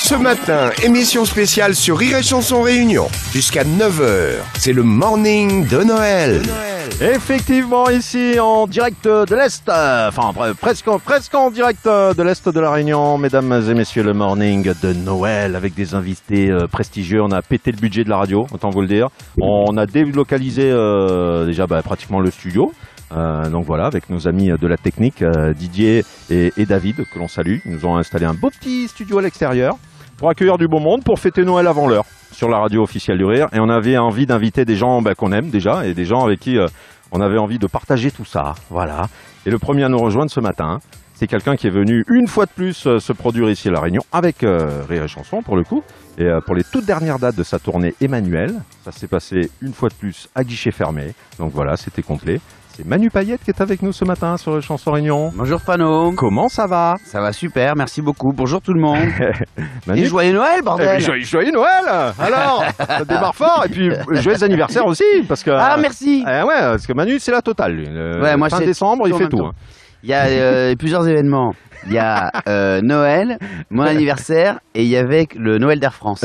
Ce matin, émission spéciale sur Rire et Chanson Réunion. Jusqu'à 9h, c'est le morning de Noël. Effectivement, ici en direct de l'Est, enfin presque en direct de l'Est de la Réunion, mesdames et messieurs, le morning de Noël avec des invités prestigieux. On a pété le budget de la radio, autant vous le dire. On a délocalisé déjà pratiquement le studio. Donc voilà, avec nos amis de la technique, Didier et David, que l'on salue. Ils nous ont installé un beau petit studio à l'extérieur pour accueillir du beau monde, pour fêter Noël avant l'heure sur la radio officielle du Rire. Et on avait envie d'inviter des gens qu'on aime déjà et des gens avec qui on avait envie de partager tout ça. Voilà. Et le premier à nous rejoindre ce matin, c'est quelqu'un qui est venu une fois de plus se produire ici à La Réunion avec Rire et Chanson pour le coup. Et pour les toutes dernières dates de sa tournée Emmanuel, ça s'est passé une fois de plus à guichet fermé. Donc voilà, c'était complet. C'est Manu Payette qui est avec nous ce matin sur les Chansons Réunion. Bonjour Fano. Comment ça va? Ça va super, merci beaucoup. Bonjour tout le monde. Manu... Et joyeux Noël, bordel. Joyeux Noël. Alors, ça démarre fort. Et puis, joyeux anniversaire aussi. Parce que, ah, merci. Ouais, parce que Manu, c'est la totale. Lui. Moi, fin décembre, il fait tout. Il y a plusieurs événements. Il y a Noël, mon anniversaire, et il y avait le Noël d'Air France.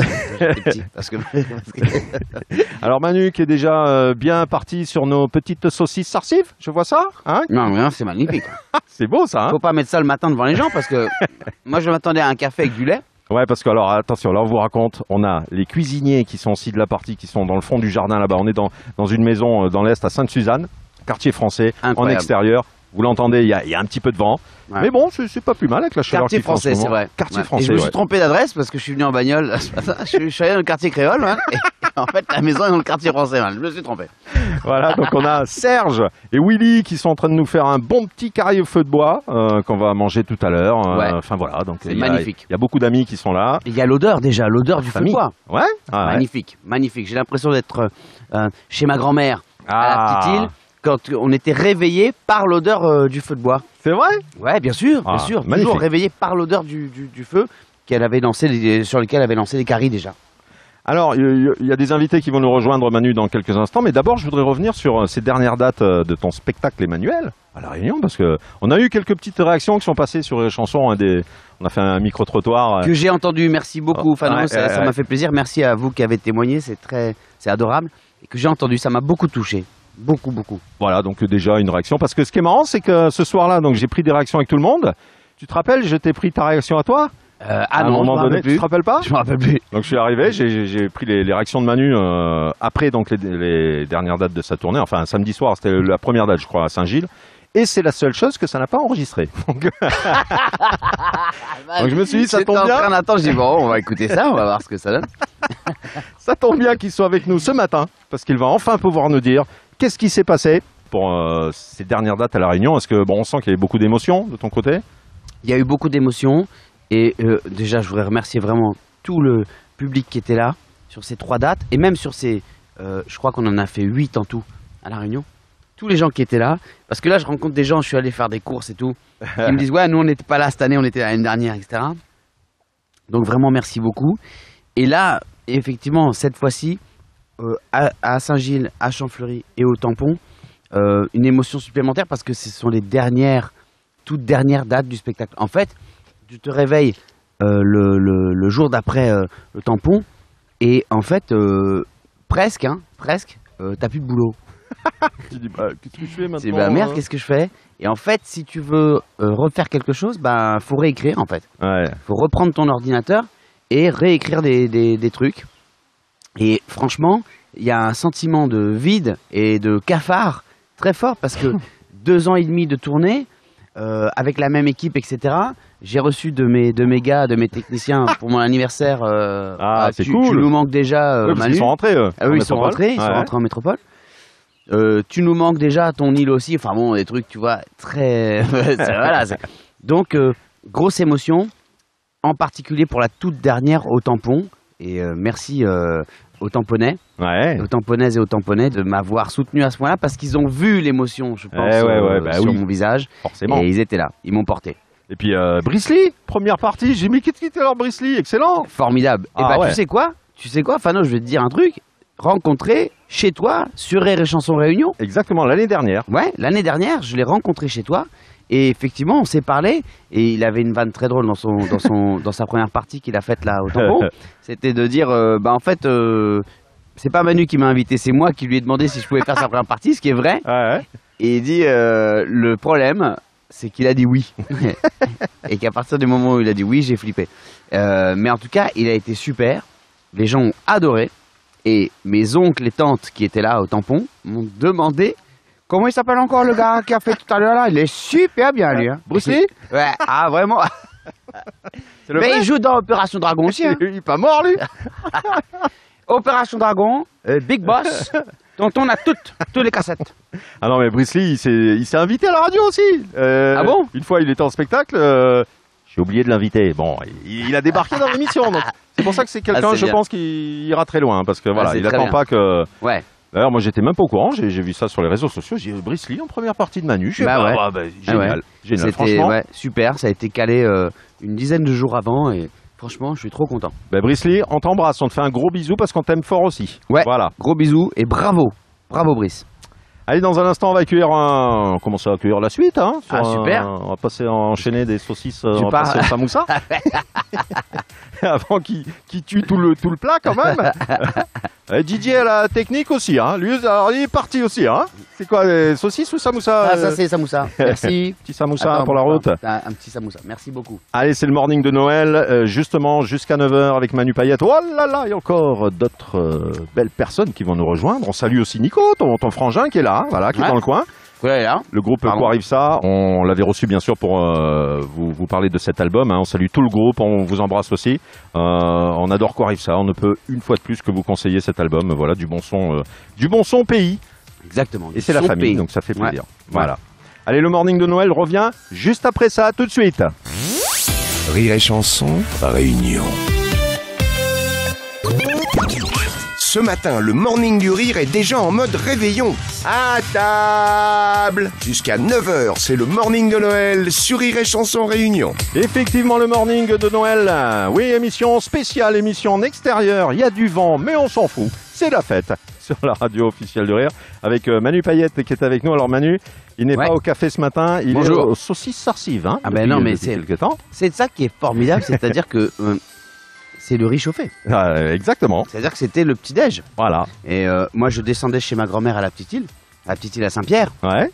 Alors Manu qui est déjà bien parti sur nos petites saucisses sarcives, je vois ça, hein? Non, c'est magnifique. C'est beau ça, hein? Faut pas mettre ça le matin devant les gens, parce que moi je m'attendais à un café avec du lait. Ouais, parce que alors attention, là on vous raconte, on a les cuisiniers qui sont aussi de la partie, qui sont dans le fond du jardin là-bas. On est dans une maison dans l'Est à Sainte-Suzanne, quartier français, incroyable. En extérieur. Vous l'entendez, il y a un petit peu de vent. Ouais. Mais bon, c'est pas plus mal avec la chaleur qui fait en ce moment. Quartier français, c'est vrai. Quartier français, et je me suis trompé d'adresse parce que je suis venu en bagnole ce matin. Je suis allé dans le quartier créole. Hein, et en fait, la maison est dans le quartier français. Hein, je me suis trompé. Voilà, donc on a Serge et Willy qui sont en train de nous faire un bon petit carré au feu de bois qu'on va manger tout à l'heure. Enfin voilà, donc c'est magnifique. Il y a beaucoup d'amis qui sont là. Il y a l'odeur déjà, l'odeur du feu de bois. Ouais. Magnifique, magnifique. J'ai l'impression d'être chez ma grand-mère à la petite île. Quand on était réveillé par l'odeur du feu de bois. C'est vrai? Ouais, bien sûr. Toujours réveillé par l'odeur du feu sur lequel avait lancé les caries déjà. Alors, il y a des invités qui vont nous rejoindre, Manu, dans quelques instants. Mais d'abord, je voudrais revenir sur ces dernières dates de ton spectacle Emmanuel à La Réunion, parce que on a eu quelques petites réactions qui sont passées sur les chansons. On a fait un micro-trottoir. Que j'ai entendu. Merci beaucoup, Fano. Ça m'a fait plaisir. Merci à vous qui avez témoigné. C'est adorable. Et que j'ai entendu. Ça m'a beaucoup touché. Beaucoup. Voilà, donc déjà une réaction. Parce que ce qui est marrant, c'est que ce soir-là, donc j'ai pris des réactions avec tout le monde. Tu te rappelles, je t'ai pris ta réaction à toi? À un moment donné, tu te rappelles pas? Je me rappelle plus. Donc je suis arrivé, j'ai pris les réactions de Manu après donc les dernières dates de sa tournée. Enfin, samedi soir, c'était la première date, je crois, à Saint-Gilles. Et c'est la seule chose que ça n'a pas enregistré. Donc je me suis dit, ça tombe bien. Je dis, bon, on va écouter ça, on va voir ce que ça donne. Ça tombe bien qu'il soit avec nous ce matin, parce qu'il va enfin pouvoir nous dire qu'est-ce qui s'est passé pour ces dernières dates à La Réunion. Est-ce que, on sent qu'il y a eu beaucoup d'émotions de ton côté? Il y a eu beaucoup d'émotions. Et déjà, je voudrais remercier vraiment tout le public qui était là sur ces 3 dates. Et même sur ces, je crois qu'on en a fait 8 en tout à La Réunion. Tous les gens qui étaient là. Parce que là, je rencontre des gens, je suis allé faire des courses et tout. Ils me disent, ouais, nous, on n'était pas là cette année, on était l'année dernière, etc. Donc vraiment, merci beaucoup. Et là, effectivement, cette fois-ci, à Saint-Gilles, à Champfleury et au Tampon, une émotion supplémentaire parce que ce sont les toutes dernières dates du spectacle. En fait, tu te réveilles le jour d'après le Tampon et en fait, presque, t'as plus de boulot. Tu dis, qu'est-ce que je fais maintenant? Tu dis, merde, qu'est-ce que je fais? Et en fait, si tu veux refaire quelque chose, faut réécrire en fait. Ouais. Faut reprendre ton ordinateur et réécrire des trucs. Et franchement, il y a un sentiment de vide et de cafard très fort parce que 2 ans et demi de tournée avec la même équipe, etc. J'ai reçu de mes gars, de mes techniciens pour mon anniversaire. C'est cool. Tu nous manques déjà, Manu. Ils sont rentrés. Ils sont rentrés en métropole. Tu nous manques déjà, ton île aussi. Enfin bon, des trucs, tu vois, très. Voilà. Donc, grosse émotion, en particulier pour la toute dernière au Tampon. Et merci aux Tamponnais, aux Tamponnaises et aux Tamponnais de m'avoir soutenu à ce point-là parce qu'ils ont vu l'émotion, je pense, sur mon visage. Forcément. Et ils étaient là, ils m'ont porté. Et puis Brisley, première partie, j'ai mis qu'est-ce qui était alors Brisley, excellent. Formidable. Et tu sais quoi, Fano, je vais te dire un truc. Rencontré chez toi sur Rire et Chanson Réunion. Exactement, l'année dernière. Ouais, l'année dernière, je l'ai rencontré chez toi Et effectivement, on s'est parlé et il avait une vanne très drôle dans sa première partie qu'il a faite là au tampon. C'était de dire, en fait, c'est pas Manu qui m'a invité, c'est moi qui lui ai demandé si je pouvais faire sa première partie, ce qui est vrai. Et il dit, le problème, c'est qu'il a dit oui. Et qu'à partir du moment où il a dit oui, j'ai flippé. Mais en tout cas, il a été super. Les gens ont adoré. Et mes oncles et tantes qui étaient là au tampon m'ont demandé comment il s'appelle encore le gars qui a fait tout à l'heure là. Il est super bien lui. Hein. Bruce Lee? Ouais, ah vraiment. Mais il joue dans Opération Dragon aussi. Hein. Il est pas mort lui. Opération Dragon, Big Boss, dont on a toutes les cassettes. Ah non mais Bruce Lee, il s'est invité à la radio aussi. Ah bon? Une fois il était en spectacle, j'ai oublié de l'inviter. Bon, il a débarqué dans l'émission. Donc c'est pour ça que c'est quelqu'un, je pense, qui ira très loin. Parce que voilà, il n'attend pas que... Ouais. D'ailleurs, moi j'étais même pas au courant, j'ai vu ça sur les réseaux sociaux. J'ai Bruce Lee en première partie de Manu. Génial. Génial. Franchement. Ouais, super, ça a été calé une dizaine de jours avant et franchement, je suis trop content. Bruce Lee, on t'embrasse, on te fait un gros bisou parce qu'on t'aime fort aussi. Ouais, voilà. Gros bisous et bravo. Bravo Brice. Allez, dans un instant, on va accueillir on commence à accueillir la suite. Hein, super. On va passer à enchaîner des saucisses, on va passer au samoussa. Avant qu'il tue tout le plat quand même. Didier a la technique aussi. Hein. Lui, alors, il est parti aussi. Hein. C'est quoi, les saucisses ou samoussa? Ah, ça c'est samoussa. Merci. Petit samoussa pour la route. Un petit samoussa. Merci beaucoup. Allez, c'est le morning de Noël. Justement, jusqu'à 9h avec Manu Payette. Oh là là, il y a encore d'autres belles personnes qui vont nous rejoindre. On salue aussi Nico, ton frangin qui est là, voilà, qui est dans le coin. Le groupe Quoi arrive ça, on l'avait reçu bien sûr pour vous parler de cet album. Hein. On salue tout le groupe, on vous embrasse aussi. On adore Quoi arrive ça. On ne peut une fois de plus que vous conseiller cet album. Voilà, du bon son pays. Exactement. Et c'est la famille, pays. Donc ça fait plaisir. Ouais. Voilà. Allez, le morning de Noël revient juste après ça, tout de suite. Rire et chanson, réunion. Ce matin, le morning du rire est déjà en mode réveillon. À table! Jusqu'à 9h, c'est le morning de Noël sur Rire et chanson réunion. Effectivement, le morning de Noël. Oui, émission spéciale, émission en extérieur. Il y a du vent, mais on s'en fout. C'est la fête sur la radio officielle de Rire avec Manu Payette qui est avec nous. Alors Manu, il n'est pas au café ce matin, il est au saucisse Sarcive. Hein, non, mais c'est ça qui est formidable, c'est-à-dire que... c'est le riz chauffé. Exactement. C'est-à-dire que c'était le petit-déj. Voilà. Et moi, je descendais chez ma grand-mère à la Petite-Île à Saint-Pierre. Ouais.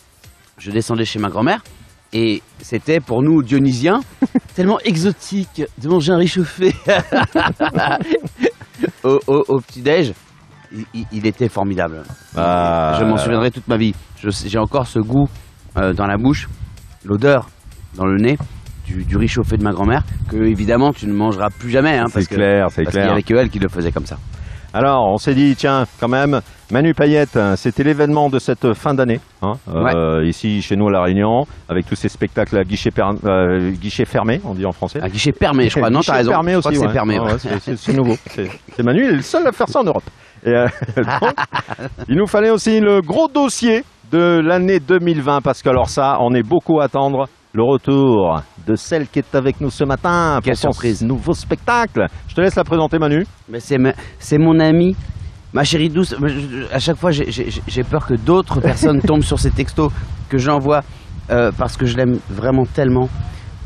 Je descendais chez ma grand-mère et c'était pour nous, Dionysiens, tellement exotique de manger un riz chauffé au petit-déj. Il était formidable. Je m'en souviendrai toute ma vie. J'ai encore ce goût dans la bouche, l'odeur dans le nez. Du riz chauffé de ma grand-mère, que évidemment tu ne mangeras plus jamais. Hein, c'est clair. Parce qu'il n'y avait que elle qui le faisait comme ça. Alors, on s'est dit, tiens, quand même, Manu Payette, c'était l'événement de cette fin d'année, hein, ici chez nous à La Réunion, avec tous ces spectacles à guichet fermé, on dit en français. À guichet fermé, je crois. Non, t'as raison. Fermé aussi, c'est fermé. C'est nouveau. C'est Manu, il est le seul à faire ça en Europe. Et, donc, il nous fallait aussi le gros dossier de l'année 2020, parce que alors ça, on est beaucoup à attendre. Le retour de celle qui est avec nous ce matin pour son nouveau spectacle. Je te laisse la présenter, Manu. Mais c'est mon amie, ma chérie douce. À chaque fois, j'ai peur que d'autres personnes tombent sur ces textos que j'envoie parce que je l'aime vraiment tellement.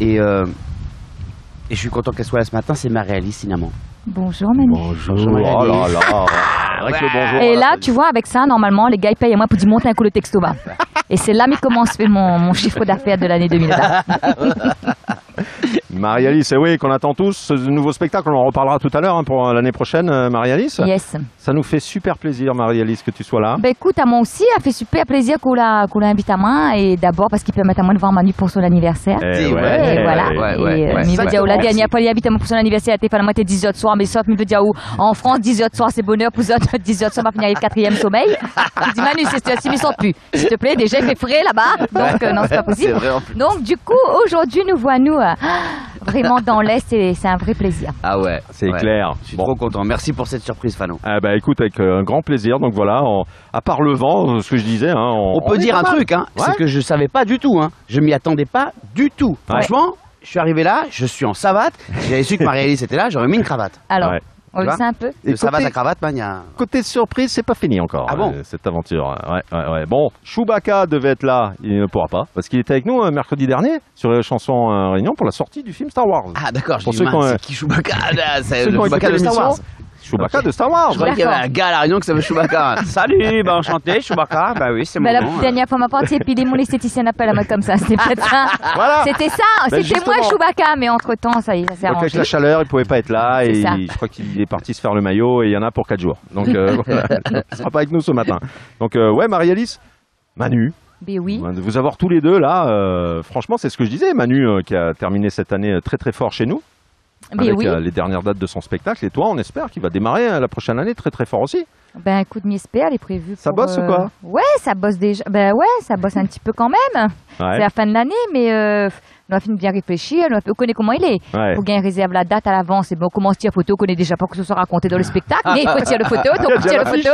Et je suis content qu'elle soit là ce matin. C'est Marie-Alice Cinnamon. Bonjour Manu. Bonjour. Oh là là. Bonjour, et là, tu vois, avec ça, normalement, les gars ils payent à moi pour dire monter un coup le texto bas. Et c'est là mais comment se fait mon chiffre d'affaires de l'année 2020. Marie-Alice, oui, qu'on attend tous, ce nouveau spectacle, on en reparlera tout à l'heure pour l'année prochaine, Marie-Alice. Yes. Ça nous fait super plaisir, Marie-Alice, que tu sois là. Ben écoute, à moi aussi, ça fait super plaisir qu'on l'a invité à moi, et d'abord parce qu'il permet à moi de voir Manu pour son anniversaire. Et voilà. Il va dire, la dernière fois, il invite à moi pour son anniversaire, il a fait la moitié 10h de soir, mais sauf, il veut dire, en France, 10h de soir, c'est bonheur, pour autres, 10h de soir, on va finir le 4e sommeil. Je dis, Manu, c'est 6 plus. S'il te plaît, déjà, il fait frais là-bas, donc non, c'est pas possible. Donc, du coup, aujourd'hui, nous voyons vraiment dans l'Est et c'est un vrai plaisir. Ah ouais, c'est clair. Je suis trop content. Merci pour cette surprise, Fano. Ah bah écoute, avec un grand plaisir. Donc voilà, à part le vent, ce que je disais, hein, on peut dire un truc, hein, c'est que je savais pas du tout. Hein. Je m'y attendais pas du tout. Franchement, je suis arrivé là, je suis en savate. J'avais su que Marie-Alice était là, j'aurais mis une cravate. Alors, On le sait un peu. Et ça va ta cravate, Mania. Côté surprise, c'est pas fini encore. Ah bon cette aventure. Ouais. Bon, Chewbacca devait être là, il ne pourra pas, parce qu'il était avec nous mercredi dernier sur les chansons Réunion pour la sortie du film Star Wars. Ah d'accord, je Pour dis, ceux qui ont- c'est qui Chewbacca là, c'est le Ceux qui ont Chewbacca écouté de Star Wars. l'émission, Chewbacca de Star Wars. Je croyais qu'il y avait un gars à La Réunion qui s'appelle Chewbacca. Salut, enchanté, Chewbacca. Bah oui, c'est mon La nom. dernière fois, ma partie, et puis mon esthéticien appelle à moi comme ça. C'était peut-être ça. Voilà. C'était ça. Ben, C'était moi, justement. Chewbacca, mais entre-temps, ça y est, ça s'est Donc avec arrangé. la chaleur, il pouvait pas être là C'est et ça. je crois qu'il est parti se faire le maillot et il y en a pour 4 jours. Donc voilà. Il sera pas avec nous ce matin. Donc ouais, Marie-Alice, Manu, Ben oui. de vous avoir tous les deux là, franchement c'est ce que je disais, Manu qui a terminé cette année très très fort chez nous. Ben Avec oui. les dernières dates de son spectacle. Et toi, on espère qu'il va démarrer la prochaine année très très fort aussi. Ben écoute, Miespé, elle est prévue. Ça pour, bosse ou quoi? Ouais, ça bosse déjà. Ben ouais, ça bosse un petit peu quand même. C'est Ouais. la fin de l'année, mais on a fini de bien réfléchir. On connaît comment il est. Ouais. Faut bien réserve la date à l'avance. Et bon, on commence à tirer photo. On connaît déjà pas que ce soit raconté dans le spectacle, mais il faut tirer le photo. Donc on tire le photo.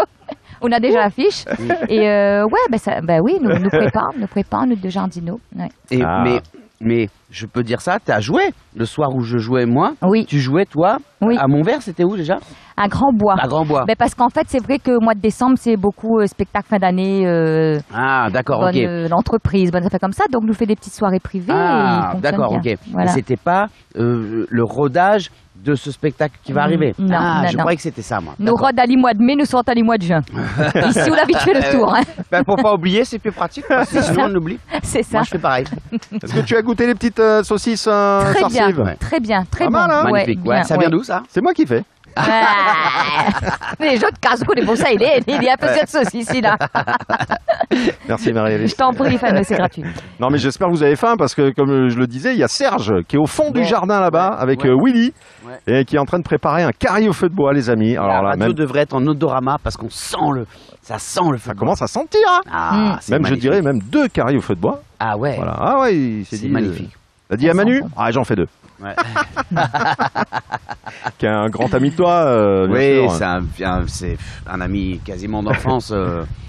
On a déjà l'affiche. Et ouais, ben oui, nous prépare, nous deux Jardino. Ouais. Et, Ah. mais je peux dire ça, t'as joué le soir où je jouais moi. Oui. Tu jouais toi Oui. à Montvert, c'était où déjà? À Grand Bois. À Grand Bois. Ben parce qu'en fait, c'est vrai que au mois de décembre, c'est beaucoup spectacle fin d'année. Ah d'accord, Bonne, ok. l'entreprise, bonne affaire comme ça. Donc, nous fait des petites soirées privées. et il Ah fonctionne d'accord, bien. ok. Voilà. Et c'était pas le rodage de ce spectacle qui va arriver. Non, ah, non, je non. croyais que c'était ça moi. Nous D'accord. rodons à l'imois de mai, nous sortons à l'imois de juin. Ici, on a vite fait le tour. Hein. Ben, pour pas oublier, c'est plus pratique parce que sinon on oublie. C'est ça. Moi je fais pareil. Est-ce que tu as goûté les petites saucisses Très bien, sarcives? Ouais. très bien, très Pas bon. mal, hein. Ouais, Magnifique. Ouais, bien, ça vient d'où ça? C'est moi qui fais. Les autres casse-cou, les bons ça, il y a un peu cette sauce ici, là. Merci Marie-Alice. Je t'en prie, Fanny, c'est gratuit. Non mais j'espère que vous avez faim parce que comme je le disais, il y a Serge qui est au fond du jardin là-bas avec Ouais. Willy Ouais. et qui est en train de préparer un carré au feu de bois les amis. La Alors là radio même devrait être en odorama parce qu'on sent ça sent le feu. ça de commence à sentir. Hein. Ah, c'est Même magnifique. je dirais même 2 carrés au feu de bois. Ah ouais. Voilà. Ah ouais, il s'est C'est dit magnifique. Il a dit à Ça Manu, sent bon. ah j'en fais 2. Ouais. Qui est un grand ami de toi. Bien Oui, sûr. c'est un ami quasiment d'enfance.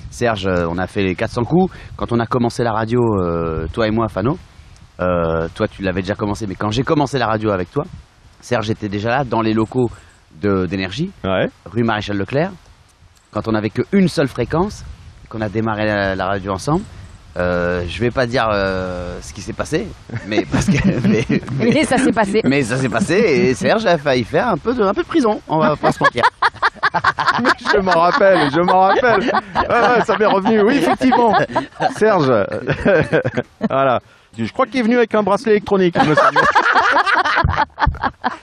Serge, on a fait les 400 coups. Quand on a commencé la radio, toi et moi, Fano, toi tu l'avais déjà commencé, mais quand j'ai commencé la radio avec toi, Serge était déjà là dans les locaux d'énergie, Ouais. rue Maréchal Leclerc, quand on n'avait qu'une seule fréquence, qu'on a démarré la radio ensemble. Je vais pas dire ce qui s'est passé, mais parce que Et ça s'est passé. mais ça s'est passé et Serge a failli faire un peu de prison, on va pas se mentir. Je m'en rappelle. Ouais, ça m'est revenu. Oui, effectivement. Serge. Voilà. Je crois qu'il est venu avec un bracelet électronique, il me semble.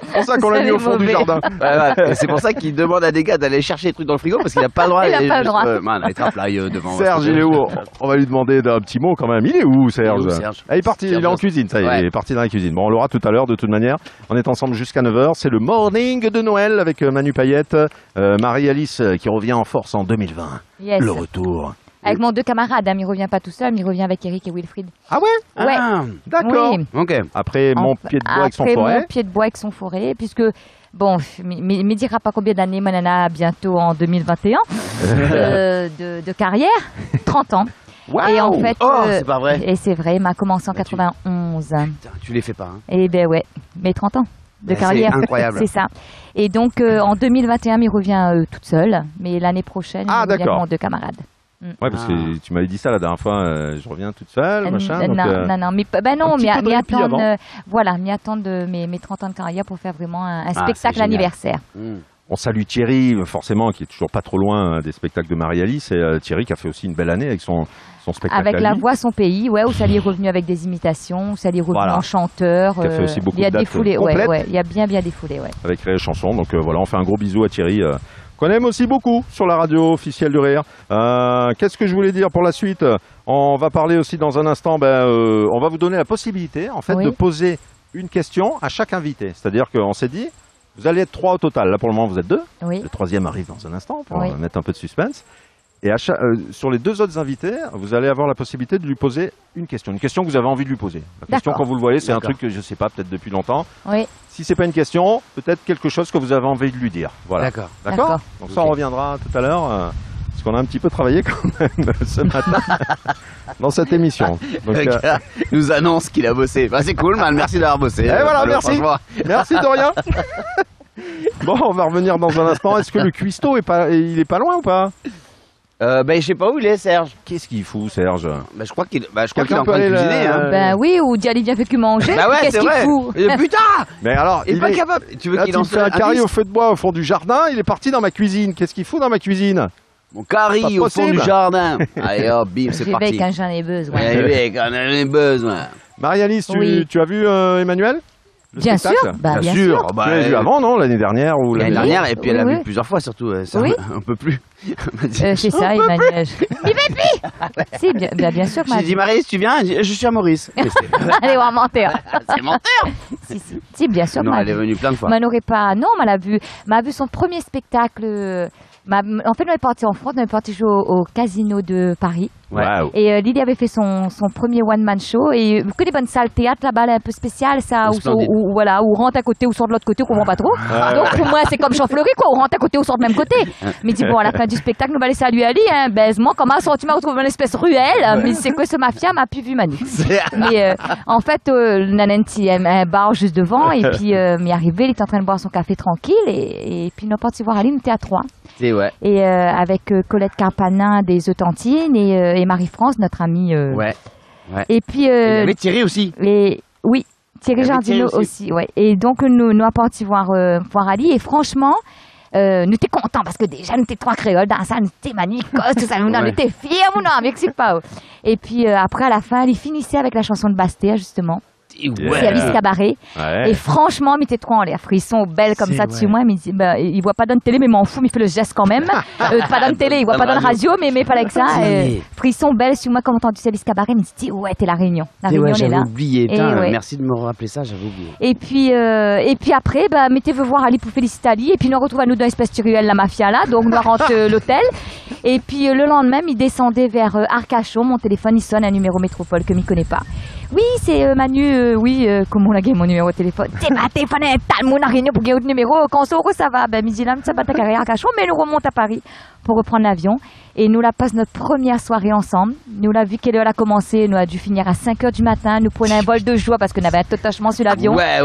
C'est pour ça qu'on l'a Ça, mis au les fond du mauvais. jardin. Ouais. C'est pour ça qu'il demande à des gars d'aller chercher des trucs dans le frigo parce qu'il a pas le droit. Il a pas le droit. Être à plat devant. Serge, il est où? On va lui demander d'un petit mot quand même. Il est où, Serge? Il est où, Serge Ah, il est parti, il est en cuisine, ça y est, Ouais. il est parti dans la cuisine. Bon, on l'aura tout à l'heure, de toute manière. On est ensemble jusqu'à 9h. C'est le morning de Noël avec Manu Payette, Marie-Alice qui revient en force en 2020. Yes. Le retour. Avec mon deux camarades, hein, mais il revient pas tout seul, mais il revient avec Eric et Wilfried. Ah ouais? Ouais. Ah, D'accord. Oui. ok. Après, mon pied de bois avec son Après, forêt. mon pied de bois avec son forêt, puisque, bon, me dira pas combien d'années, mon nana, bientôt en 2021, de carrière, 30 ans. Waouh. Et en fait, Oh, c'est pas vrai. Et c'est vrai, il m'a commencé en 91. Putain, tu les fais pas. Hein. Et ben ouais, mes 30 ans de Ben, carrière. c'est incroyable. C'est ça. Et donc, en 2021, il revient toute seule, mais l'année prochaine, Ah, il revient avec d'accord. mon deux camarades. Ouais, parce que tu m'avais dit ça la dernière fois, je reviens toute seule, machin. donc, non, mais ben non, un petit peu de m'y répit attendre, avant. voilà, m'y attendre mes 30 ans de carrière pour faire vraiment un c'est spectacle génial. anniversaire. On salue Thierry, forcément, qui est toujours pas trop loin des spectacles de Marie-Alice. Et Thierry qui a fait aussi une belle année avec son spectacle. Avec à La lui. Voix, son pays, ouais, où Sally est revenu avec des imitations, où Sally est revenu Voilà. en chanteur. Qui a fait aussi beaucoup il y a de dates défoulé, complètes. ouais, il y a bien défoulé, ouais. Avec Rire et Chanson. Donc voilà, on fait un gros bisou à Thierry, qu'on aime aussi beaucoup sur la radio officielle du Rire. Qu'est-ce que je voulais dire pour la suite? On va parler aussi dans un instant, on va vous donner la possibilité en fait Oui. de poser une question à chaque invité. C'est-à-dire qu'on s'est dit, vous allez être 3 au total. Là pour le moment vous êtes 2. Oui. Le 3e arrive dans un instant pour Oui. mettre un peu de suspense. Et sur les 2 autres invités, vous allez avoir la possibilité de lui poser une question que vous avez envie de lui poser. La question, D'accord. quand vous le voyez, c'est un D'accord. truc que je sais pas, peut-être depuis longtemps. Oui, Si c'est pas une question, peut-être quelque chose que vous avez envie de lui dire. Voilà. D'accord. D'accord. Donc ça, on reviendra tout à l'heure, parce qu'on a un petit peu travaillé quand même ce matin dans cette émission. Donc, Le gars nous annonce qu'il a bossé. Bah, c'est cool, man. Merci d'avoir bossé. voilà, Fano, merci. franchement. merci de rien. Bon, on va revenir dans un instant. Est-ce que le cuistot il est pas loin ou pas? Je sais pas où il est, Serge. Qu'est-ce qu'il fout, Serge? Je crois qu'il est en Quelqu'un train de cuisiner. Hein. Ben oui, ou Diali vient fait que manger. Bah ouais, Qu'est-ce qu'il fout? Putain! Mais alors, Il est pas capable. Tu veux là, qu'il tu me lance fais un carré au feu de bois au fond du jardin. Il est parti dans ma cuisine. Qu'est-ce qu'il fout dans ma cuisine? Mon carré Pas au fond du possible. jardin. Allez hop, bim, c'est J'y parti. vais quand j'en ai besoin. Allez, quand on en a besoin. Marie-Alice, Oui. tu as vu Emmanuel? Le Bien spectacle? sûr, bah, bien sûr. Tu l'as vu avant, non? L'année dernière ou L'année dernière, et puis elle a Oui, vu oui. plusieurs fois surtout. Ça, Oui. on peut plus. C'est ça, Emmanuel. Si, bien sûr que J'ai dit, Marie, tu viens? Elle dit, je suis à Maurice. Allez, on va mentir. C'est menteur. Si, bien sûr. Non, m'a elle est vu. venue plein de fois. Mais elle n'aurait pas. Non, m'a vu son premier spectacle. En fait, on est parti en France, on est parti jouer au Casino de Paris. Ouais. Waouh. Et Lily avait fait son premier one-man show. Et que des bonnes salles théâtre là-bas, là, un peu spéciales, ça, où voilà, où on rentre à côté, ou sort de l'autre côté, on comprend pas trop. Donc pour moi, c'est comme Champfleury, quoi. On rentre à côté, ou sort de même côté. Mais dit, bon, à la fin du spectacle, nous va laisser saluer Ali, hein. Baisement, comment tu m'as retrouvé dans une espèce ruelle. Mais c'est quoi ce mafia m'a plus vu Manu. Mais en fait, Nanenti, un bar juste devant. Et puis, m'y arrivé, il était en train de boire son café tranquille. Et puis, nous sommes partis voir Ali, nous étions à 3. C'est ouais. Et avec Colette Carpanin des Eutantines et Marie-France, notre amie. Ouais. Et puis. Il y avait Thierry aussi. Oui, Thierry Jardino aussi. Ouais. Et donc, nous sommes partis voir Ali. Et franchement, nous étions contents parce que déjà, nous étions trois créoles dans ça, nous étions magnifiques, tout ça, nous étions fiers, nous, Mexique pas. Et puis, après, à la fin, il finissait avec la chanson de Bastia, justement. Ouais. Service cabaret. Ouais. Et franchement, il était trop en l'air. Frisson, belle comme ça dessus moi. Mais il dit, il voit pas dans la télé, mais m'en fout, mais il fait le geste quand même. Pas dans la télé, il voit pas dans la radio, mais pas avec ça. Frisson, belle sur moi, comme entendu service cabaret. Mais il dit, ouais, t'es la Réunion. La Réunion, elle est là. J'avais oublié. Putain, ouais. merci de me rappeler ça, j'avais oublié. Et puis après, mettez veut voir Ali pour féliciter Ali. Et puis nous retrouve à nous dans l'espèce turuelle, la mafia là. Donc nous rentre l'hôtel. Et puis le lendemain, il descendait vers Arcachon. Mon téléphone, il sonne un numéro métropole que m'y connaît pas. Oui, c'est Manu. Comment on a gagné mon numéro de téléphone? T'es ma téléphone, t'as mon réunion pour gagner le numéro. Quand ça va, midi là, ça bat ta carrière à Arcachon, mais nous remonte à Paris pour reprendre l'avion. Et nous la passe notre première soirée ensemble. Nous l'a vu quelle heure elle a commencé. Nous a dû finir à 5h du matin. Nous prenons un vol de joie parce qu'on avait un attachement sur l'avion. Ouais.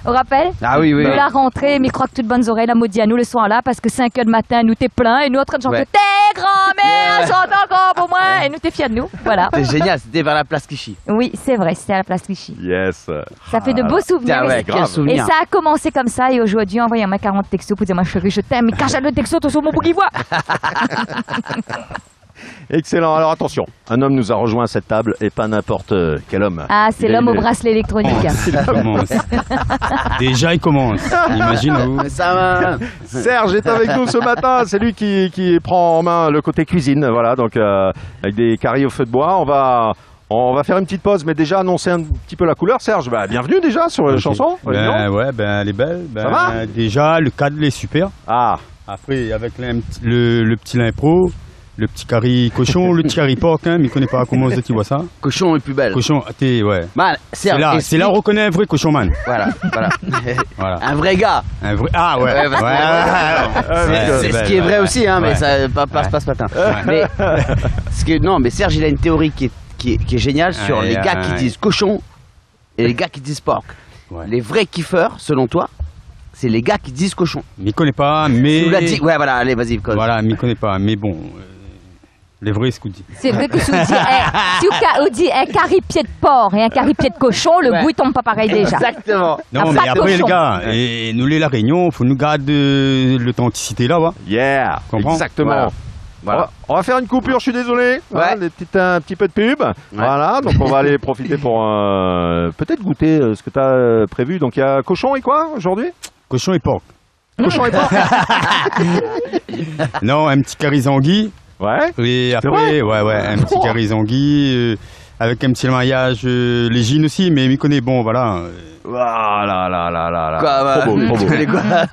On rappelle? Ah oui. Nous la rentrée, mais croque toutes bonnes oreilles, la maudit à nous le soir là parce que 5h du matin, nous t'es plein et nous en train de chanter t'es grand-mère, chante encore pour moi et nous t'es fiers de nous. Voilà. C'est génial, c'était vers la place Clichy. Oui, c'est vrai, c'était à la place Clichy. Yes. Ça fait de beaux souvenirs. Ouais, quel souvenir. Et ça a commencé comme ça et aujourd'hui, envoyez-moi 40 textos pour dire ma chérie, je t'aime, mais quand j'ai le texto, t'es sur mon bouc voix. Excellent. Alors attention, un homme nous a rejoint à cette table et pas n'importe quel homme. Ah, c'est l'homme au bracelet électronique. Il commence. Déjà, il commence. Imaginez-vous. Ça va. Serge est avec nous ce matin. C'est lui qui prend en main le côté cuisine. Voilà, donc avec des caries au feu de bois. On va faire une petite pause, mais déjà annoncer un petit peu la couleur. Serge, bienvenue déjà sur la chanson. Elle est belle. Ça va déjà, le cadre est super. Ah. Après, avec le petit lin pro, le petit curry cochon, le petit curry porc, mais il connaît pas comment tu vois ça. Cochon est plus belle. Cochon, ouais. Man, C'est là on reconnaît un vrai cochon man. Voilà. Voilà. Un vrai gars. Un vrai. Ah ouais. C'est ce qui est vrai aussi, hein, mais ça passe ce matin. Mais mais Serge, il a une théorie qui est géniale sur les gars qui disent cochon et les gars qui disent porc. Ouais. Les vrais kiffeurs, selon toi, c'est les gars qui disent cochon. M'y connaît pas, mais. Tu l'as dit. Ouais, voilà, allez, vas-y, code. Voilà, m'y connaît pas, mais bon. Les vrais, ce qu'on dit. C'est vrai que si on dit un carré pied de porc et un carré pied de cochon, le goût il tombe pas pareil déjà. Exactement. Non, mais après, les gars, et nous, la Réunion, faut nous garder l'authenticité là, ouais. Yeah. Comprends? Exactement. Voilà. On va faire une coupure, je suis désolé. Voilà, un petit peu de pub. Ouais. Voilà, donc on va aller profiter pour peut-être goûter ce que tu as prévu. Donc il y a cochon et quoi aujourd'hui? Cochon et porc. Cochon et porc. Non, un petit curry anguille. Ouais. Et après, un petit curry anguille avec un petit maillage légine aussi, mais m'y connaît bon, voilà. Voilà. Trop beau.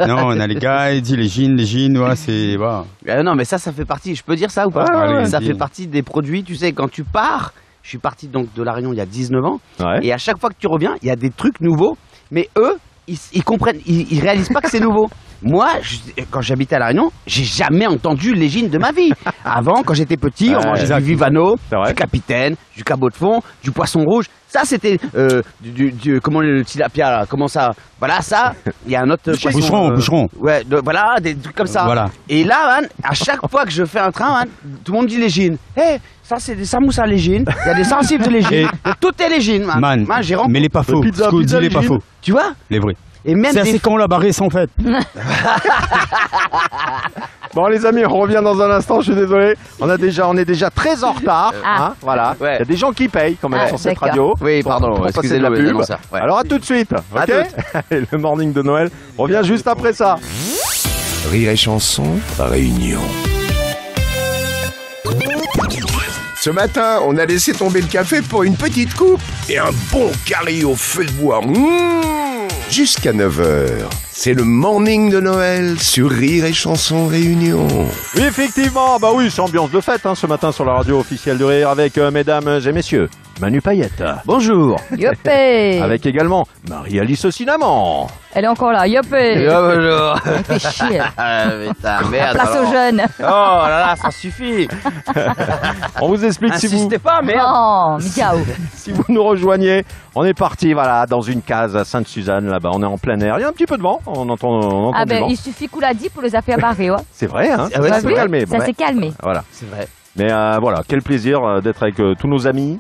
Non, on a les gars, il dit légine, ouais, c'est. Voilà. Non, mais ça fait partie. Je peux dire ça ou pas? Ça fait partie des produits. Tu sais, quand tu pars, je suis parti donc de La Réunion il y a 19 ans. Ouais. Et à chaque fois que tu reviens, il y a des trucs nouveaux. Mais eux, ils comprennent, ils réalisent pas que c'est nouveau. moi, quand j'habitais à La Réunion, j'ai jamais entendu Légine de ma vie. Avant, quand j'étais petit, on mangeait du Vivano, du Capitaine, du cabot de fond, du poisson rouge. Ça, c'était comment le tilapia, là, comment ça. Voilà, ça, il y a un autre poisson. Boucheron. Ouais, voilà, des trucs comme ça. Voilà. Et là, man, à chaque fois que je fais un train, man, tout le monde dit Légine. Hé, ça, c'est des samoussas Légine. Il y a des sensibles de Légine. Tout est Légine, man. Man, j'ai mais il est pas faux. Ce qu'on dit, il est pas faux. Tu vois? Il est vrai. Et même c'est assez con la barrée sans fait. Bon les amis, on revient dans un instant, je suis désolé. On est déjà très en retard. Hein, voilà. Il y a des gens qui payent quand même sur cette radio. Oui, pardon, excusez-moi. Alors à tout de suite. Ok. Le morning de Noël revient juste après ça. Rire et chanson, réunion. Ce matin, on a laissé tomber le café pour une petite coupe et un bon carré au feu de bois. Jusqu'à 9h. C'est le morning de Noël sur Rire et Chanson Réunion. Oui, effectivement, bah oui, c'est ambiance de fête ce matin sur la radio officielle de Rire avec mesdames et messieurs, Manu Payette. Bonjour. Yopé. Avec également Marie-Alice Cinnamon. Elle est encore là, yopé. Bonjour. Elle fait chier. Merde. Place aux jeunes. Oh là là, ça suffit. On vous explique Insistez pas, merde. Oh, miaou. Si vous nous rejoignez, on est parti, voilà, dans une case à Sainte-Suzanne, là-bas, on est en plein air. Il y a un petit peu de vent, on entend Ah du vent. il suffit qu'on l'a dit pour les affaires barrées, ouais. C'est vrai, hein, Ah ouais, ça c'est s'est vrai. calmé. Ça s'est calmé. Voilà. C'est vrai. Mais voilà, quel plaisir d'être avec tous nos amis,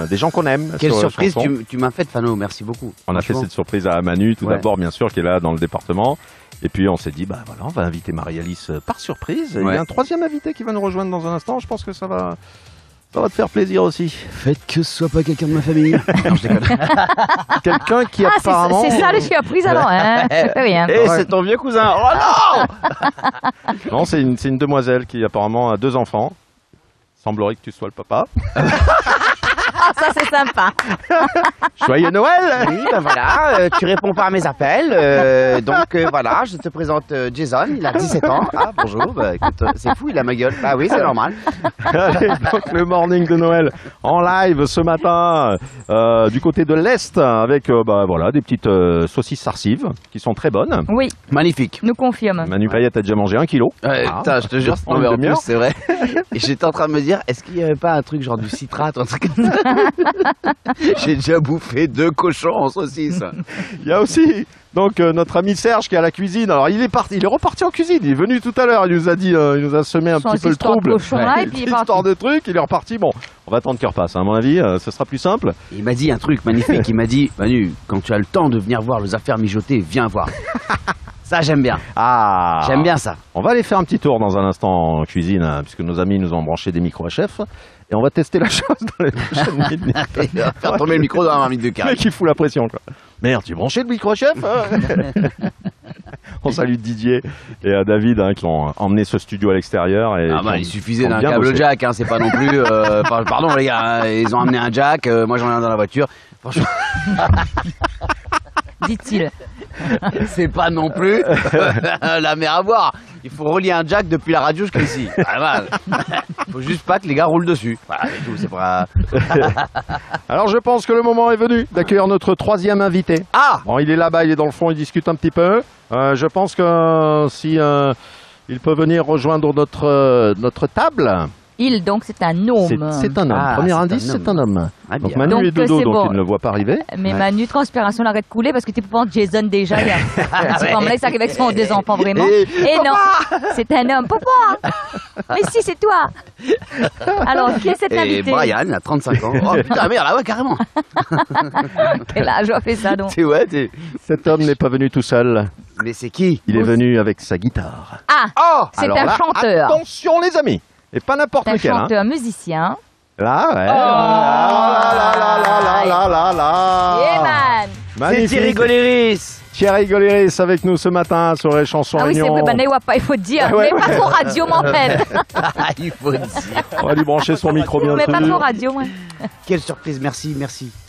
des gens qu'on aime. Quelle sur surprise Chanson. tu m'as faite, Fano, merci beaucoup. On a fait cette surprise à Manu, tout d'abord, bien sûr, qui est là dans le département. Et puis on s'est dit, bah voilà, on va inviter Marie-Alice par surprise. Et il y a un troisième invité qui va nous rejoindre dans un instant. Je pense que ça va te faire plaisir aussi. Faites que ce soit pas quelqu'un de ma famille. Non, je déconne. Quelqu'un qui apparemment... c'est ça le surprise alors, hein. Je fais rien. C'est ton vieux cousin. Oh non. Non, c'est une demoiselle qui apparemment a 2 enfants. Semblerait que tu sois le papa. Ah, ça c'est sympa. Joyeux Noël. Oui, ben voilà, tu réponds pas à mes appels. Donc voilà, je te présente Jason, il a 17 ans. Ah bonjour, bah, écoute, c'est fou, il a ma gueule. Ah oui, c'est normal. Allez, donc le morning de Noël en live ce matin du côté de l'Est avec voilà, des petites saucisses sarcives qui sont très bonnes. Oui, Magnifique. nous confirme. Manu Payette a déjà mangé 1 kilo. Putain, je te jure, c'est tombé en plus, c'est vrai. Et j'étais en train de me dire, est-ce qu'il y avait pas un truc genre du citrate ou un truc comme ça? J'ai déjà bouffé 2 cochons en saucisse. Il y a aussi donc notre ami Serge qui est à la cuisine. Alors il est reparti en cuisine. Il est venu tout à l'heure. Il nous a dit, il nous a semé un petit peu le trouble. Là, et puis histoire de truc. Il est reparti. Bon, on va attendre qu'il repasse. À mon avis, ce sera plus simple. Il m'a dit un truc magnifique. Il m'a dit, Manu, quand tu as le temps de venir voir les affaires mijotées, viens voir. Ça, j'aime bien. Ah, j'aime bien ça. On va aller faire un petit tour dans un instant en cuisine, puisque nos amis nous ont branché des micros HF. Et on va tester la chose dans les prochaines minutes. Faire tomber le micro dans la marmite de carré. Le mec qui fout la pression, quoi. Merde, tu es branché le micro HF On salue Didier et David qui ont emmené ce studio à l'extérieur. Et il suffisait d'un câble jack, c'est pas non plus... pardon les gars, ils ont amené un jack, moi j'en ai un dans la voiture. Franchement... Dit-il. C'est pas non plus la mer à boire. Il faut relier un jack depuis la radio jusqu'à ici. Il faut juste pas que les gars roulent dessus. Voilà, c'est tout, c'est pas... Alors je pense que le moment est venu d'accueillir notre 3e invité. Bon, il est là-bas, il est dans le fond, il discute un petit peu. Je pense que si il peut venir rejoindre notre table... Donc c'est un homme. C'est un homme. Premier indice, c'est un homme. Donc Manu donc, est de dos, donc bon. il ne le voit pas arriver. Mais Manu, transpiration, arrête de couler parce que tu peux prendre Jason déjà. C'est comme là, il s'arrive avec son 2 enfants vraiment. Et non, c'est un homme. Papa. Mais si, c'est toi. Alors, qui est cet invité? Et Brian, il a 35 ans. Oh putain, merde, là ouais, carrément. Quel âge on fait ça donc? Cet homme n'est pas venu tout seul. Mais c'est qui? Il est venu avec sa guitare. C'est un chanteur. Attention les amis. Et pas n'importe lequel. Un chanteur musicien. Là, ouais. C'est Thierry Goléris. Thierry Goléris avec nous ce matin sur les chansons Réunion. Ah oui, c'est vrai, il faut dire. Mais pas trop radio, mon frère. Il faut dire. On va lui brancher son micro bien Mais pas trop radio, moi. Quelle surprise, merci.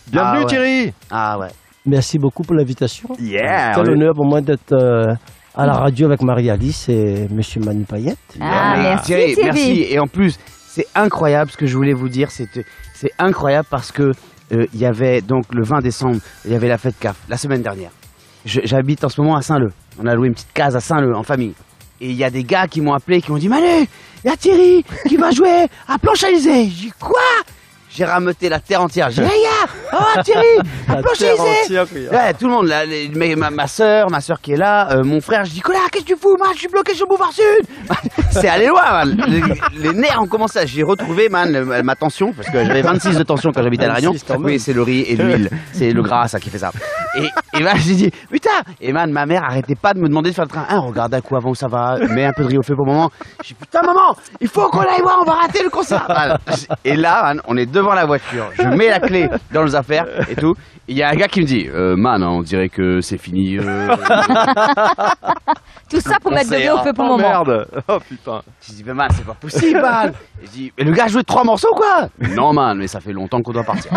Bienvenue Thierry. Ah ouais. Merci beaucoup pour l'invitation. Yeah. C'est l'honneur pour moi d'être à la radio avec Marie-Alice et Monsieur Manu Payette. Merci Thierry, Thierry. merci. Et en plus, c'est incroyable ce que je voulais vous dire. C'est incroyable parce que il y avait donc le 20 décembre, il y avait la fête CAF la semaine dernière. j'habite en ce moment à Saint-Leu. On a loué une petite case à Saint-Leu en famille. Et il y a des gars qui m'ont appelé, qui m'ont dit Manu, il y a Thierry qui va jouer à Planche-Élysée. J'ai dit quoi? J'ai rameuté la terre entière. J'ai dit hey, oh Thierry, à Planche-Élysée. Ouais, tout le monde, là, ma soeur qui est là, mon frère. Je dis Cola, qu'est-ce que tu fous, man? Je suis bloqué sur le boulevard Sud. C'est allé loin, man. Les nerfs ont commencé à. J'ai retrouvé, man, ma tension, parce que j'avais 26 de tension quand j'habitais à La Réunion. Oui, c'est le riz et l'huile, c'est le gras, ça qui fait ça. Et man, j'ai dit putain. Et man, ma mère arrêtait pas de me demander de faire le train. Regarde un coup avant où ça va, mets un peu de riz au feu pour le moment. Je dis putain maman, il faut qu'on aille voir, on va rater le concert. Man. Et là, man, on est devant la voiture, je mets la clé dans les affaires et tout. Il y a un gars qui me dit man, on dirait que c'est fini. Tout ça pour mettre de riz au feu pour le moment. Merde. Oh putain. Je dis mais man, c'est pas possible, man. Je dis mais le gars a joué 3 morceaux quoi. Non man, mais ça fait longtemps qu'on doit partir.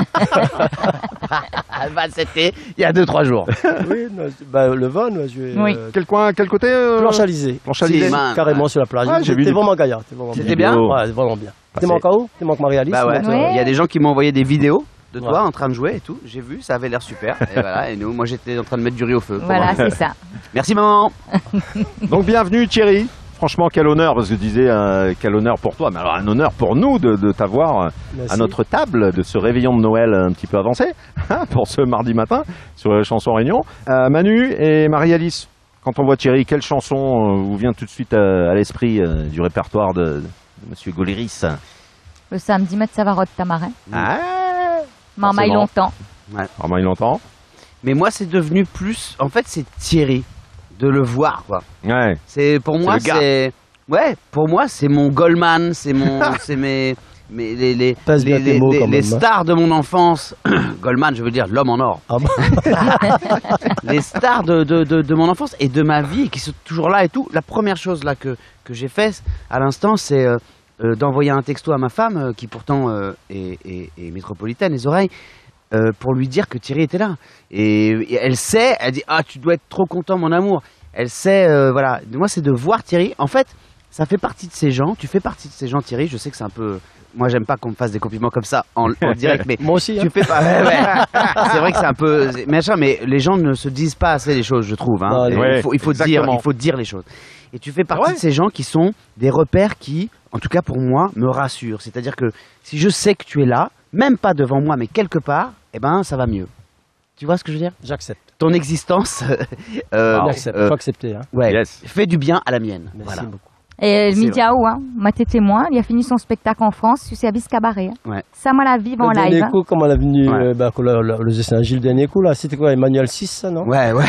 Bah, c'était il y a 2-3 jours. Oui, non, bah, le Van, ouais, Oui. Quel coin, quel côté Planche-Élysée. Planche-Élysée. Carrément sur la plage. Ouais, j'ai vu T'es des- vraiment gaillard. C'était bien. Ouais, vraiment bien. T'es manqué où? T'es manqué Marie-Alice? Bah ouais. Ouais. Il y a des gens qui m'ont envoyé des vidéos de toi Ouais. en train de jouer et tout. J'ai vu, ça avait l'air super. Et voilà, et nous, moi j'étais en train de mettre du riz au feu. pour Voilà, moi. c'est ça. Merci maman. Donc bienvenue Thierry. Franchement, quel honneur, parce que je disais quel honneur pour toi, mais alors un honneur pour nous de t'avoir Merci. à notre table, de ce réveillon de Noël un petit peu avancé, pour ce mardi matin, sur les chansons Réunion. Manu et Marie-Alice, quand on voit Thierry, quelle chanson vous vient tout de suite à l'esprit du répertoire de Monsieur Goléris? Le samedi, mettre Savarotte Tamarin. Ah, Marmaille forcément. longtemps. vraiment il l'entend. Mais moi c'est devenu plus. En fait, c'est Thierry de le voir quoi. Ouais. C'est pour moi le gars. c'est. Ouais, pour moi c'est mon Goldman, c'est mon, c'est mes les Pèse bien tes mots, quand les même, hein. stars de mon enfance. Goldman, je veux dire l'homme en or. Ah bon? Les stars de mon enfance et de ma vie qui sont toujours là et tout. La première chose là que j'ai fait à l'instant, c'est d'envoyer un texto à ma femme qui pourtant est métropolitaine, les oreilles, pour lui dire que Thierry était là. Et elle sait, elle dit ah tu dois être trop content mon amour. Elle sait, voilà. Moi c'est de voir Thierry. En fait, ça fait partie de ces gens. Tu fais partie de ces gens, Thierry. Je sais que c'est un peu. Moi, j'aime pas qu'on me fasse des compliments comme ça en direct, mais Moi aussi. tu fais pas. Ouais. C'est vrai que c'est un peu machin, mais les gens ne se disent pas assez les choses, je trouve. Hein. Non, Et ouais, il faut exactement. dire les choses. Et tu fais partie de ces gens qui sont des repères qui, en tout cas pour moi, me rassurent. C'est-à-dire que si je sais que tu es là, même pas devant moi, mais quelque part, eh ben, ça va mieux. Tu vois ce que je veux dire? J'accepte. Ton existence, J'accepte. Faut accepter. Hein. ouais, Yes. fait du bien à la mienne. Merci Voilà. beaucoup. Et C'est Midiaou, hein, Maté témoin, il a fini son spectacle en France sur service cabaret. Hein. Ouais. Ça, moi, la vive en Le dernier live. Hein. coup, comment elle est venue, Ouais. le Saint-Gilles, le dernier coup, là, c'était quoi, Emmanuel 6, ça, non? Ouais, ouais.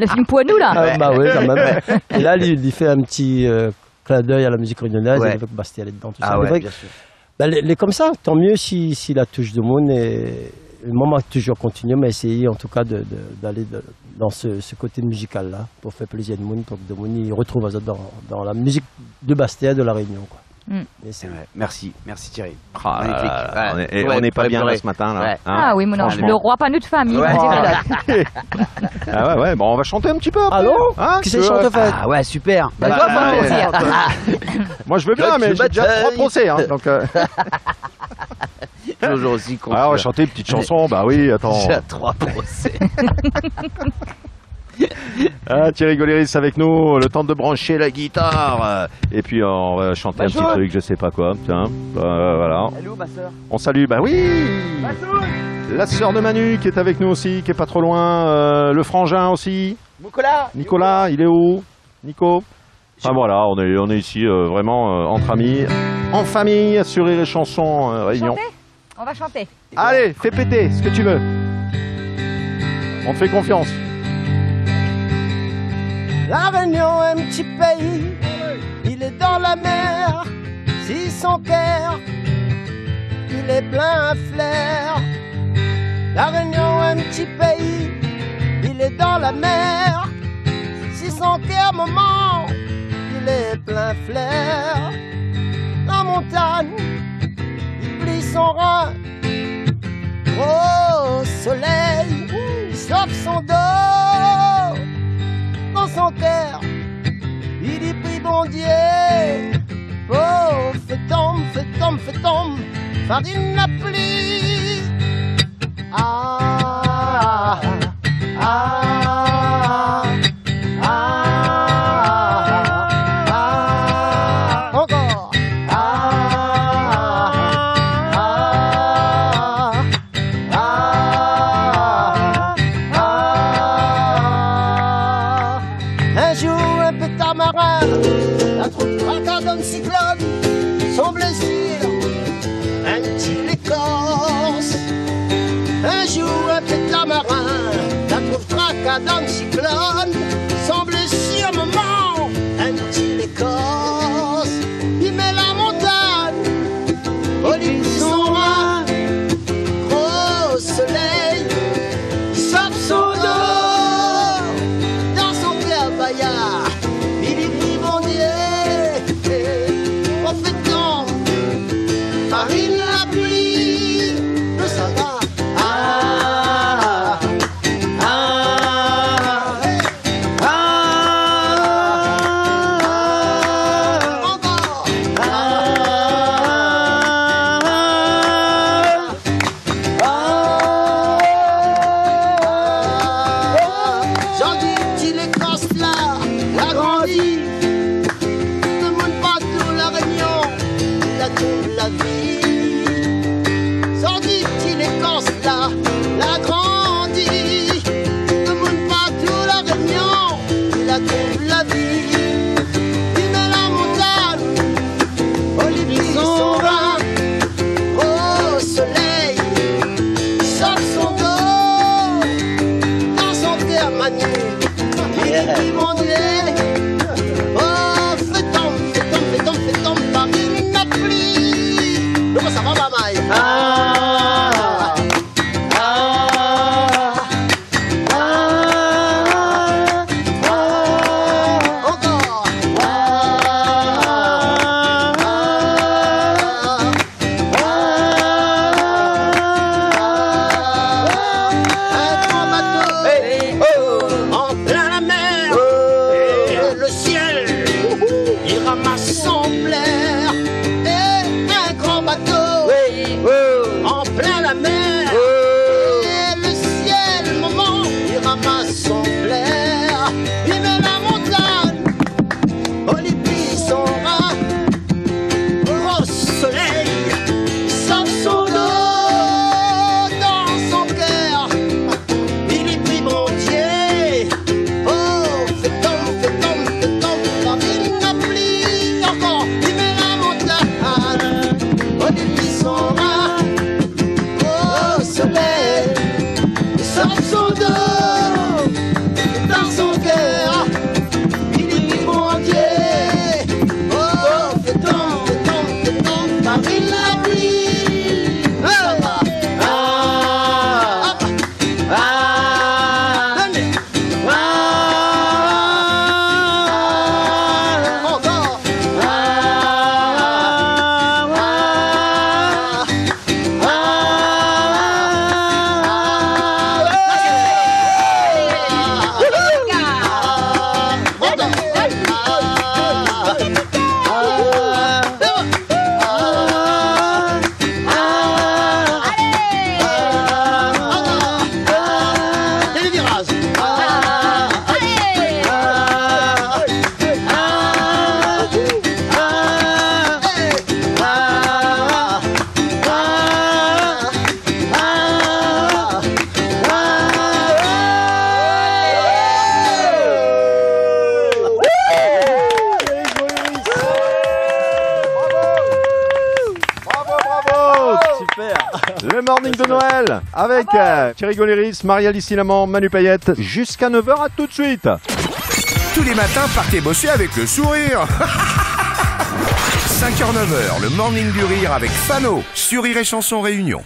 Le film pour nous, là. Ah, bah oui, quand même. Et là, il fait un petit clin d'œil à la musique réunionnaise, Ouais. avec Bastien dedans, tout ça. Ah C'est ouais, vrai bien que, sûr. bah, les comme ça, tant mieux si la touche de monde et moi, m'a toujours continué, mais essayer en tout cas d'aller dans ce côté musical-là, pour faire plaisir à monde, pour que le monde y retrouve dans la musique de Bastia, de la Réunion, quoi. Mm. Et c'est- Ouais, merci Thierry. Ah, Magnifique. on Ouais. est- Ouais, on n'est pas ouais, bien là pleurer. ce matin là. Ouais. Hein Ah oui, mon ange. franchement. Le roi, pas notre famille. Ouais. on dirait l'autre. Ah ouais, bon, on va chanter un petit peu. Après. Allô? Hein, Qui tu c'est veux- chante fait? Ah ouais, super. Bah, Bah, toi, pas ouais. mentir. Moi je veux bien, Tu mais j'ai déjà batailles. 3 procès. Hein, donc, Toujours aussi con. on va chanter une petite chanson. Bah oui, attends. J'ai 3 procès. Ah, Thierry Goléris avec nous, le temps de brancher la guitare. Et puis on va chanter un petit Bonjour. truc, je sais pas quoi. Tiens, voilà. Elle est où ma soeur? On salue, bah oui, la sœur de Manu qui est avec nous aussi, qui est pas trop loin. Le frangin aussi. Nicolas, il est où? Nico. Enfin voilà, on est ici vraiment entre amis, en famille, sur Rire et Chanson Réunion. Chanter? On va chanter. Allez, fais péter ce que tu veux. On te fait confiance. La Réunion est un petit pays, il est dans la mer, si son cœur, il est plein à flair. La Réunion est un petit pays, il est dans la mer, si son cœur maman, il est plein flair. La montagne, il plie son rein, au soleil, il sauve son dos. Dans son cœur, il y prie bon Dieu. Oh, fais tombe, farine la pluie. Ah, Encore. Un jour, un pétard marin, la troupe fracas d'un cyclone, son blessure, un petit écorce. Un jour, un pétard marin, la troupe fracas d'un cyclone, son blessure, maman, un petit écorce. Il met la montagne, Olivier son rein, gros soleil, sape son dos, dans son cœur baillard, il est vivant on fait tant, farine la pluie, le sabbat. Le morning de Noël avec Thierry Goléris, Maria-Alice Silamand, Manu Payette, jusqu'à 9h, à tout de suite. Tous les matins, partez bosser avec le sourire. 5h-9h, le morning du rire avec Fano sur Rire et Chanson Réunion.